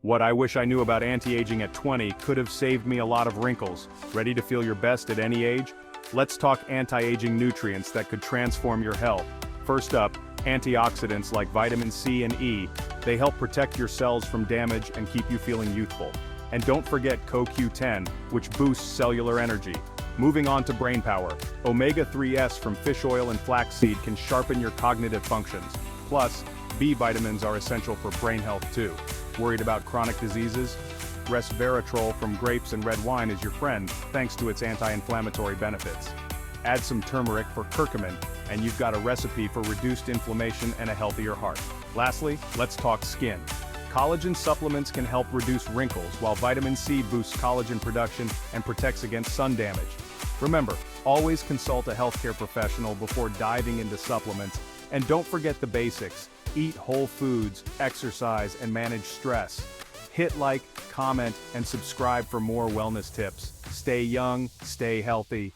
What I wish I knew about anti-aging at 20 could have saved me a lot of wrinkles. Ready to feel your best at any age? Let's talk anti-aging nutrients that could transform your health. First up, antioxidants like vitamin C and E. They help protect your cells from damage and keep you feeling youthful. And don't forget CoQ10, which boosts cellular energy. Moving on to brain power, omega-3s from fish oil and flaxseed can sharpen your cognitive functions. Plus, B vitamins are essential for brain health too. Worried about chronic diseases? Resveratrol from grapes and red wine is your friend, thanks to its anti-inflammatory benefits. Add some turmeric for curcumin, and you've got a recipe for reduced inflammation and a healthier heart. Lastly, let's talk skin. Collagen supplements can help reduce wrinkles, while vitamin C boosts collagen production and protects against sun damage. Remember, always consult a healthcare professional before diving into supplements, and don't forget the basics. Eat whole foods, exercise, and manage stress. Hit like, comment, and subscribe for more wellness tips. Stay young, stay healthy,